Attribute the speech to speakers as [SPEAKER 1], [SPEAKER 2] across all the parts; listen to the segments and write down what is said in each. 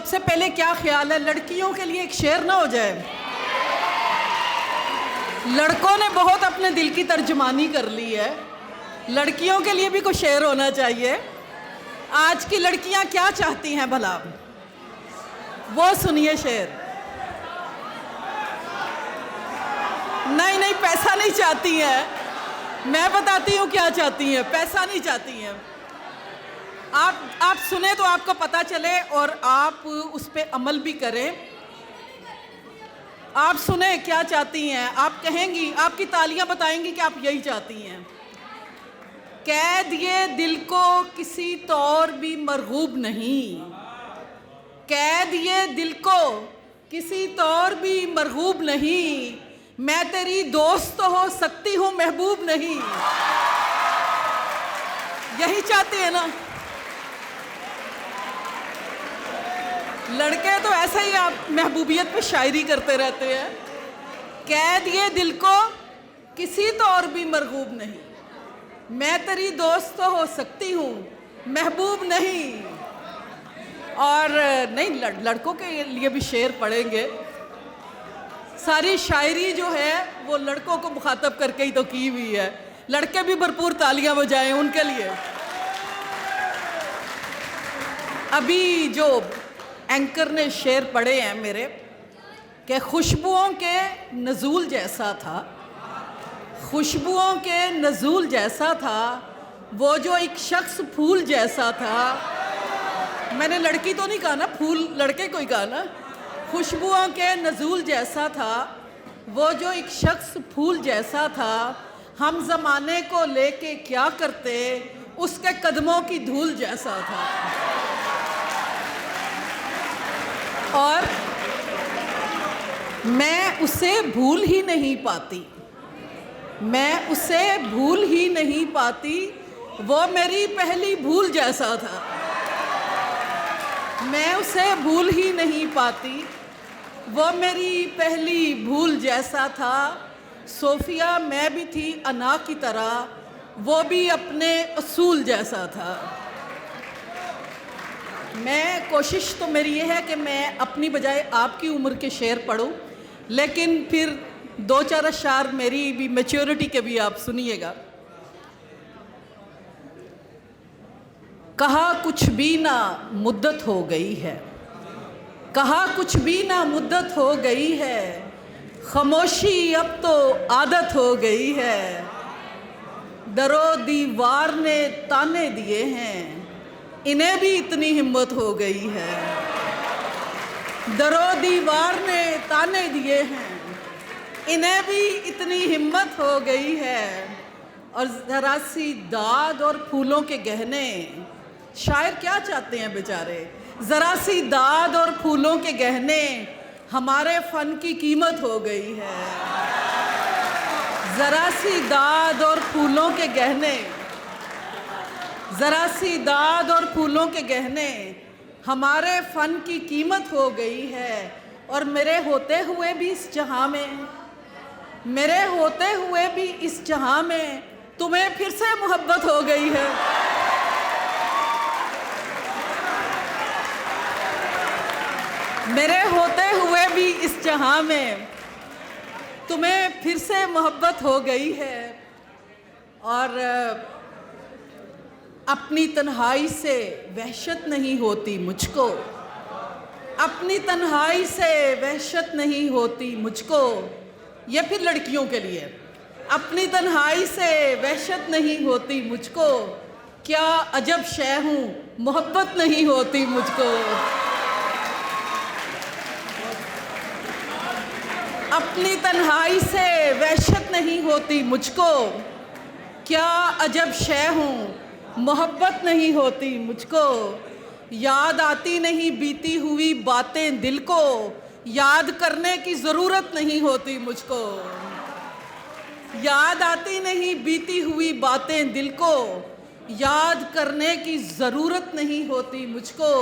[SPEAKER 1] सबसे पहले क्या ख्याल है, लड़कियों के लिए एक शेर ना हो जाए? लड़कों ने बहुत अपने दिल की तर्जुमानी कर ली है, लड़कियों के लिए भी कोई शेर होना चाहिए। आज की लड़कियां क्या चाहती हैं भला, वो सुनिए शेर। नहीं नहीं, पैसा नहीं चाहती हैं, मैं बताती हूँ क्या चाहती हैं। पैसा नहीं चाहती हैं। आप सुने तो आपको पता चले और आप उस पर अमल भी करें। आप सुने क्या चाहती हैं, आप कहेंगी, आपकी तालियां बताएंगी कि आप यही चाहती हैं। कैद ये दिल को किसी तौर भी मरगूब नहीं, कैद ये दिल को किसी तौर भी मरगूब नहीं, मैं तेरी दोस्त तो हो सकती हूँ महबूब नहीं। यही चाहते हैं ना लड़के? तो ऐसा ही आप महबूबियत पे शायरी करते रहते हैं। कैद ये दिल को किसी तौर भी मरगूब नहीं, मैं तेरी दोस्त तो हो सकती हूँ महबूब नहीं। और नहीं, लड़कों के लिए भी शेर पढ़ेंगे। सारी शायरी जो है वो लड़कों को मुखातब करके ही तो की हुई है। लड़के भी भरपूर तालियां बजाएं उनके लिए। अभी जो एंकर ने शेर पढ़े हैं मेरे, कि खुशबुओं के नज़ूल जैसा था, खुशबुओं के नज़ूल जैसा था, वो जो एक शख्स फूल जैसा था। मैंने लड़की तो नहीं कहा ना, फूल लड़के को ही कहा ना। खुशबुओं के नज़ूल जैसा था, वो जो एक शख्स फूल जैसा था, हम ज़माने को लेके क्या करते, उसके कदमों की धूल जैसा था। और मैं उसे भूल ही नहीं पाती, मैं उसे भूल ही नहीं पाती, वो मेरी पहली भूल जैसा था। मैं उसे भूल ही नहीं पाती, वो मेरी पहली भूल जैसा था। सोफिया मैं भी थी अना की तरह, वो भी अपने असूल जैसा था। मैं कोशिश तो मेरी ये है कि मैं अपनी बजाय आपकी उम्र के शेर पढ़ूं, लेकिन फिर दो चार अशार मेरी भी मैच्योरिटी के भी आप सुनिएगा। कहा कुछ भी ना मुद्दत हो गई है, कहा कुछ भी ना मुद्दत हो गई है, खामोशी अब तो आदत हो गई है। दरो दीवार ने ताने दिए हैं, इन्हें भी इतनी हिम्मत हो गई है। दरो दीवार ने ताने दिए हैं, इन्हें भी इतनी हिम्मत हो गई है। और ज़रा सी दाद और फूलों के गहने, शायर क्या चाहते हैं बेचारे, ज़रा सी दाद और फूलों के गहने, हमारे फ़न की कीमत हो गई है। ज़रा सी दाद और फूलों के गहने, ज़रा सी दाद और फूलों के गहने, हमारे फ़न की कीमत हो गई है। और मेरे होते हुए भी इस जहां में, मेरे होते हुए भी इस जहां में, तुम्हें फिर से मोहब्बत हो गई है। मेरे होते हुए भी इस जहां में, तुम्हें फिर से मोहब्बत हो गई है। और अपनी तन्हाई से वहशत नहीं होती मुझको, अपनी तन्हाई से वहशत नहीं होती मुझको। ये फिर लड़कियों के लिए, अपनी तन्हाई से वहशत नहीं होती मुझको, क्या अजब शय हूँ मोहब्बत नहीं होती मुझको। अपनी तन्हाई से वहशत नहीं होती मुझको, क्या अजब शय हूँ मोहब्बत नहीं होती मुझको। याद आती नहीं बीती हुई बातें दिल को, याद करने की ज़रूरत नहीं होती मुझको। याद आती नहीं बीती हुई बातें दिल को, याद करने की ज़रूरत नहीं होती मुझको।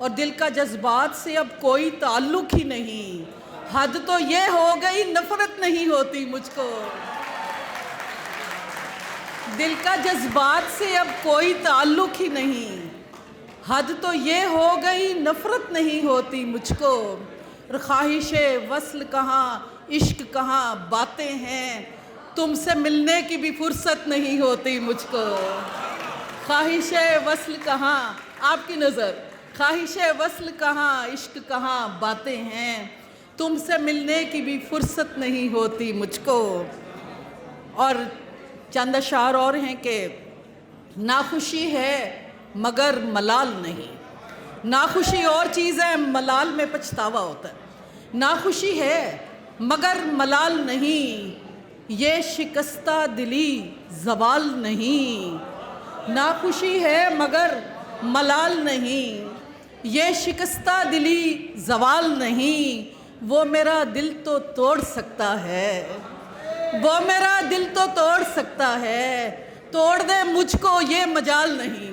[SPEAKER 1] और दिल का जज्बात से अब कोई ताल्लुक़ ही नहीं, हद तो ये हो गई नफ़रत नहीं होती मुझको। दिल का जज्बात से अब कोई ताल्लुक़ ही नहीं, हद तो ये हो गई नफ़रत नहीं होती मुझको, और ख्वाहिशे वस्ल कहाँ, इश्क कहाँ, बातें हैं, तुमसे मिलने की भी फुर्सत नहीं होती मुझको। ख्वाहिशे वस्ल कहाँ, आपकी नज़र, ख्वाहिशे वस्ल कहाँ, इश्क कहाँ, बातें हैं, तुमसे मिलने की भी फुर्सत नहीं होती मुझको। और चंद अशार और हैं कि नाखुशी है मगर मलाल नहीं। नाखुशी और चीज़ है, मलाल में पछतावा होता है। नाखुशी है मगर मलाल नहीं, ये शिकस्ता दिली ज़वाल नहीं। नाखुशी है मगर मलाल नहीं, ये शिकस्ता दिली ज़वाल नहीं। वो मेरा दिल तो तोड़ सकता है, वो मेरा दिल तो तोड़ सकता है, तोड़ दे मुझको ये मजाल नहीं।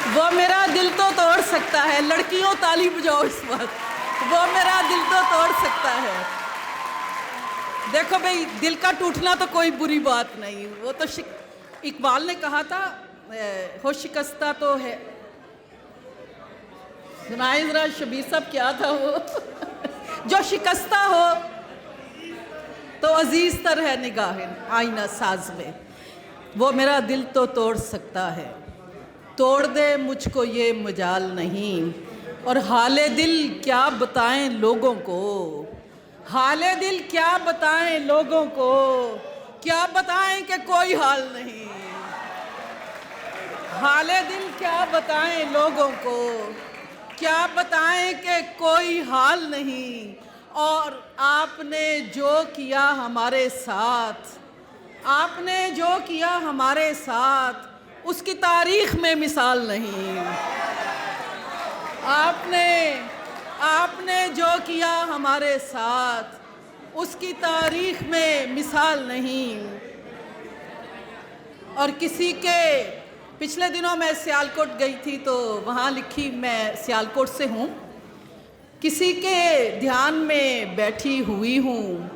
[SPEAKER 1] वो मेरा दिल तो तोड़ सकता है, लड़कियों ताली बजाओ इस वक्त, वो मेरा दिल तो तोड़ सकता है। देखो भाई, दिल का टूटना तो कोई बुरी बात नहीं, वो तो इकबाल ने कहा था, हो शिकस्ता तो है, सुनाए जरा शबीर साहब क्या था वो जो शिकस्ता हो तो अजीज तर है निगाहें आईना साज में, वो मेरा दिल तो तोड़ सकता है, तोड़ दे मुझको ये मजाल नहीं। और हाले दिल क्या बताएं लोगों को, हाले दिल क्या बताएं लोगों को, क्या बताएं कि कोई हाल नहीं। हाले दिल क्या बताएं लोगों को, क्या बताएं कि कोई हाल नहीं। और आपने जो किया हमारे साथ, आपने जो किया हमारे साथ, उसकी तारीख में मिसाल नहीं। आपने जो किया हमारे साथ, उसकी तारीख में मिसाल नहीं। और किसी के, पिछले दिनों मैं सियालकोट गई थी तो वहाँ लिखी, मैं सियालकोट से हूँ, किसी के ध्यान में बैठी हुई हूँ,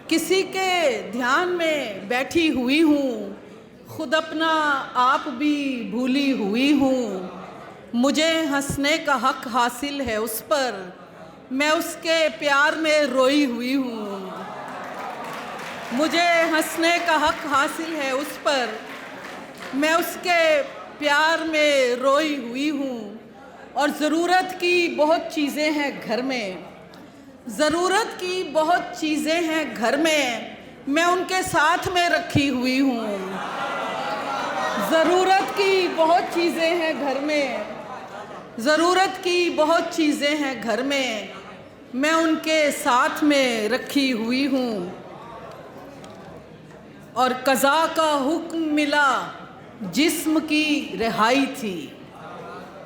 [SPEAKER 1] किसी के ध्यान में बैठी हुई हूँ, खुद अपना आप भी भूली हुई हूँ। मुझे हंसने का हक हासिल है उस पर, मैं उसके प्यार में रोई हुई हूँ। मुझे हंसने का हक हासिल है उस पर, मैं उसके प्यार में रोई हुई हूँ। और ज़रूरत की बहुत चीज़ें हैं घर में, ज़रूरत की बहुत चीज़ें हैं घर में, मैं उनके साथ में रखी हुई हूँ। ज़रूरत की बहुत चीज़ें हैं घर में, ज़रूरत की बहुत चीज़ें हैं घर में, मैं उनके साथ में रखी हुई हूँ। और क़ज़ा का हुक्म मिला जिस्म की रिहाई थी,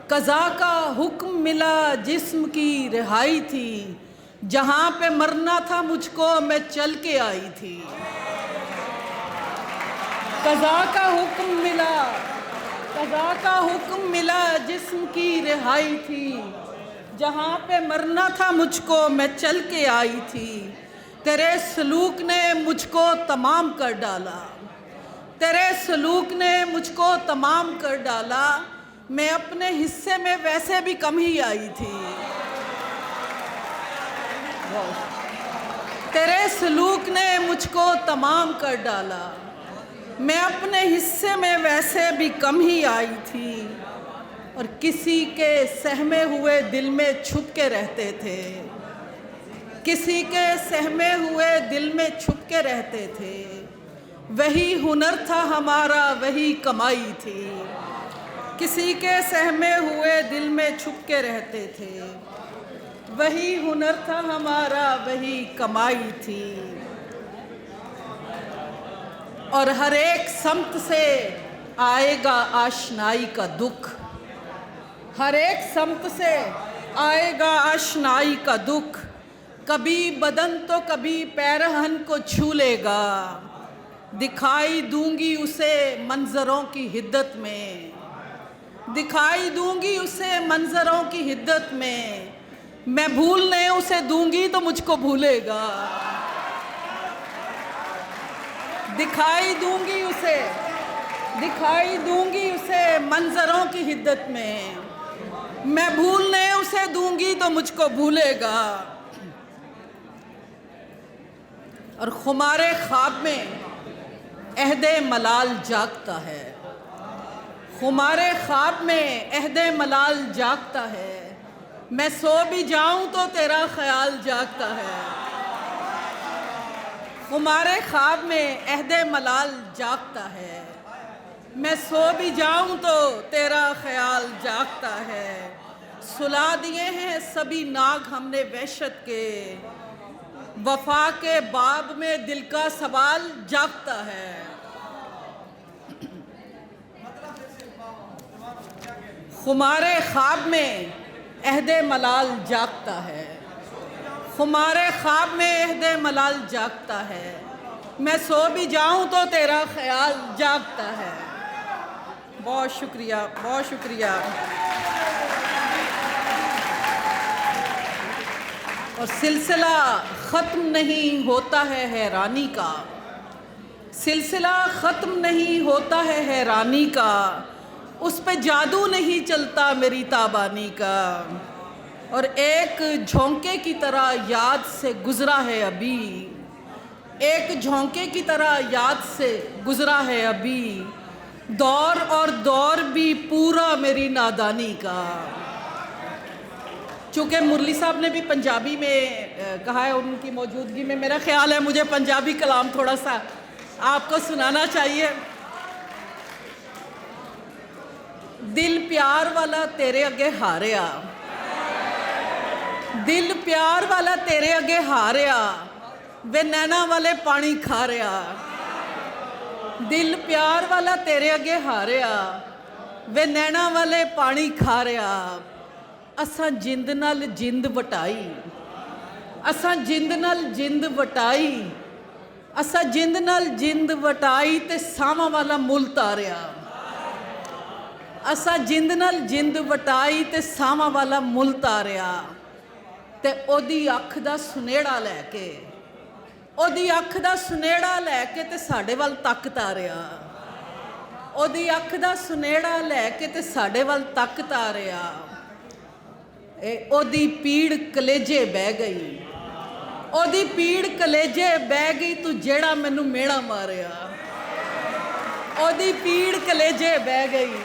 [SPEAKER 1] क़ज़ा का हुक्म मिला जिस्म की रिहाई थी, जहाँ पे मरना था मुझको मैं चल के आई थी। क़ज़ा का हुक्म मिला, क़ज़ा का हुक्म मिला जिस्म की रिहाई थी, जहाँ पे मरना था मुझको मैं चल के आई थी। तेरे सलूक ने मुझको तमाम कर डाला, तेरे सलूक ने मुझको तमाम कर डाला, मैं अपने हिस्से में वैसे भी कम ही आई थी। तेरे सलूक ने मुझको तमाम कर डाला, मैं अपने हिस्से में वैसे भी कम ही आई थी। और किसी के सहमे हुए दिल में छुप के रहते थे, किसी के सहमे हुए दिल में छुप के रहते थे, वही हुनर था हमारा वही कमाई थी। किसी के सहमे हुए दिल में छुप के रहते थे, वही हुनर था हमारा वही कमाई थी। और हर एक समत से आएगा आशनाई का दुख, हर एक समत से आएगा आशनाई का दुख, कभी बदन तो कभी पैरहन को छू लेगा, दिखाई दूंगी उसे मंजरों की हिद्दत में, दिखाई दूंगी उसे मंजरों की हिद्दत में, मैं भूलने उसे दूंगी तो मुझको भूलेगा। दिखाई दूंगी उसे दिखाई दूंगी उसे मंजरों की हिद्दत में, मैं भूलने उसे दूंगी तो मुझको भूलेगा। और खुमारे ख्वाब में अहदे मलाल जागता है, खुमारे ख्वाब में अहदे मलाल जागता है, मैं सो भी जाऊं तो तेरा ख्याल जागता है। खुमारे ख्वाब में अहदे मलाल जागता है, मैं सो भी जाऊं तो तेरा ख्याल जागता है। सुला दिए हैं सभी नाग हमने वहशत के, वफा के बाब में दिल का सवाल जागता है। खुमारे ख्वाब में अहदे मलाल जागता है, खुमारे ख्वाब में अहदे मलाल जागता है, मैं सो भी जाऊं तो तेरा ख्याल जागता है। बहुत शुक्रिया, बहुत शुक्रिया। और सिलसिला ख़त्म नहीं होता है हैरानी का, सिलसिला ख़त्म नहीं होता है हैरानी का, उस पे जादू नहीं चलता मेरी ताबानी का। और एक झोंके की तरह याद से गुज़रा है अभी, एक झोंके की तरह याद से गुज़रा है अभी, दौर और दौर भी पूरा मेरी नादानी का। चूँकि मुरली साहब ने भी पंजाबी में कहा है, उनकी मौजूदगी में मेरा ख्याल है मुझे पंजाबी कलाम थोड़ा सा आपको सुनाना चाहिए। दिल प्यार वाला तेरे अगे हारिया, दिल प्यार वाला तेरे अगे हारिया, वे नैना वाले पानी खा रहा। दिल प्यार वाला तेरे अगे हारिया, वे नैना वाले पानी खा रहा। असां जिंद नाल जिंद वटाई, असां जिंद नाल जिंद वटाई, असां जिंद नाल जिंद वटाई ते सावां वाला मुल तारिया। असां जिंद नाल जिंद वटाई ते सावां वाला मुल तारिया। ते ओदी अख दा सुनेड़ा लैके, ओदी अख दा सुनेड़ा लैके ते साडे वल तक तारिया। ओदी अख दा सुनेड़ा लैके ते साडे वल तक तारिया। ओदी पीड़ कलेजे बह गई, ओदी पीड़ कलेजे बह गई, तू जेड़ा मैनू मेड़ा मारिया। ओदी पीड़ कलेजे बह गई,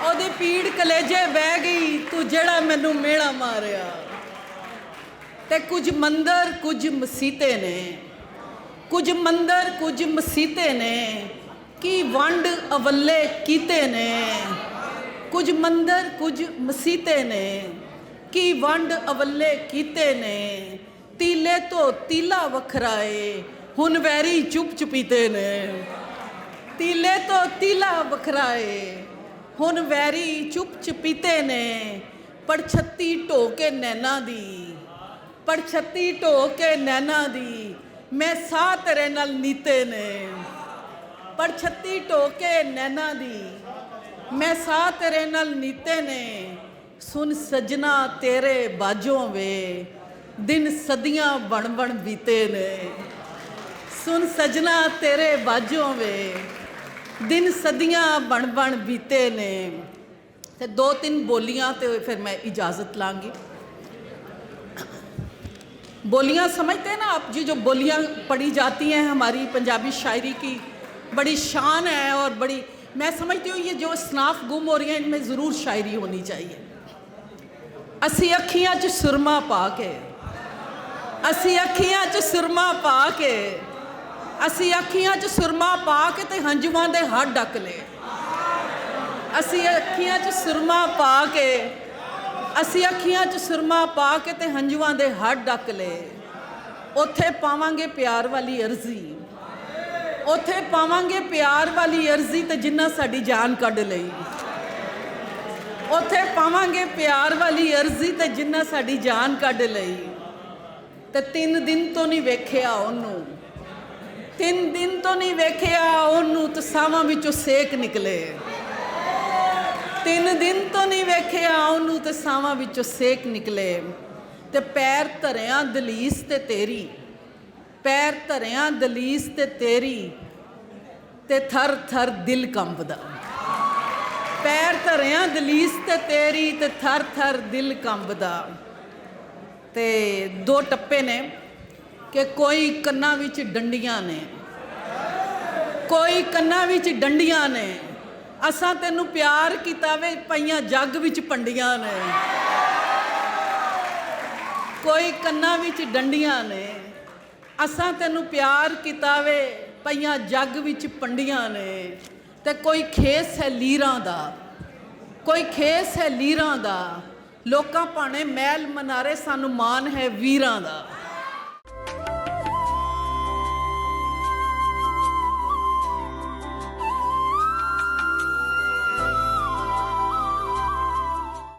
[SPEAKER 1] ओदी पीड़ कलेजे बह गई, तू जेड़ा मैनू मेड़ा मारिया। ते कुछ मंदिर कुछ मसीते ने, कुछ मंदिर कुछ मसीते ने, की वंड अवले कीते ने। कुछ मंदिर कुछ मसीते ने, की वंड अवले कीते ने। तीले तो तीला वखराए, हुन वैरी चुप चुपीते ने। तीले तो तीला वखराए, हुन वैरी चुप चुपीते ने। पड़छत्ती ढो के नैना दी, पड़छत्ती ढो के नैना दी, मैं साह तेरे नाल नीते ने। पड़छत्ती ढो के नैना दी, मैं साह तेरे नाल नीते ने। सुन सजना तेरे बाजों वे, दिन सदियां बन बन बीते ने। सुन सजना तेरे बाजों वे, दिन सदियां बन बन बीते ने। ते दो तीन बोलियां तो फिर मैं इजाज़त लाँगी। बोलियां समझते हैं ना आप जी, जो बोलियां पढ़ी जाती हैं हमारी पंजाबी शायरी की बड़ी शान है। और बड़ी मैं समझती हूँ ये जो असनाफ गुम हो रही हैं इनमें ज़रूर शायरी होनी चाहिए। असी अखियां च सुरमा पा के, असी अखियां च सुरमा पा के, असी अखियां च सुरमा पा के ते हंजुआं दे हड़ ढक ले। असी अखियां च सुरमा पा के, असी अखियां च सुरमा पा के ते हंजुआं दे हड़ ढक ले। उत्थे पावांगे प्यार वाली अर्जी, उत्थे पावांगे प्यार वाली अर्जी ते जिन्ना साडी जान कढ लई। उत्थे पावांगे प्यार वाली अर्जी ते जिन्ना साडी जान कढ लई। ते 3 दिन तो नहीं वेखिया ओनू, 3 दिन तो नहीं वेखिया ओनू, ते सावां विचों सेक निकले। 3 दिन तो नहीं वेखिया ओनू, ते सावां विचों सेक निकले। ते पैर धरिया दलीस ते तेरी, पैर धरिया दलीस ते तेरी, ਤੇ ਥਰ ਥਰ ਦਿਲ ਕੰਬਦਾ। ਪੈਰ ਧਰਿਆ ਦਲੀਸ ਤੇ ਤੇਰੀ ਤੇ ਥਰ ਥਰ ਦਿਲ ਕੰਬਦਾ। ਤੇ ਦੋ ਟੱਪੇ ਨੇ ਕਿ ਕੋਈ ਕੰਨਾਂ ਵਿੱਚ ਡੰਡੀਆਂ ਨੇ, ਕੋਈ ਕੰਨਾਂ ਵਿੱਚ ਡੰਡੀਆਂ ਨੇ, ਅਸਾਂ ਤੈਨੂੰ ਪਿਆਰ ਕੀਤਾ ਵੇ ਪਈਆਂ ਜੱਗ ਵਿੱਚ ਪੰਡੀਆਂ ਨੇ। ਕੋਈ ਕੰਨਾਂ ਵਿੱਚ ਡੰਡੀਆਂ ਨੇ, ਅਸਾਂ ਤੈਨੂੰ ਪਿਆਰ ਕੀਤਾ ਵੇ ਪਈਆਂ ਜੱਗ ਵਿੱਚ ਪੰਡੀਆਂ ਨੇ। ਤੇ ਕੋਈ ਖੇਸ ਹੈ ਲੀਰਾਂ ਦਾ, ਕੋਈ ਖੇਸ ਹੈ ਲੀਰਾਂ ਦਾ, ਲੋਕਾਂ ਭਾਣੇ ਮਹਿਲ ਮਨਾਰੇ ਸਾਨੂੰ ਮਾਣ ਹੈ ਵੀਰਾਂ ਦਾ।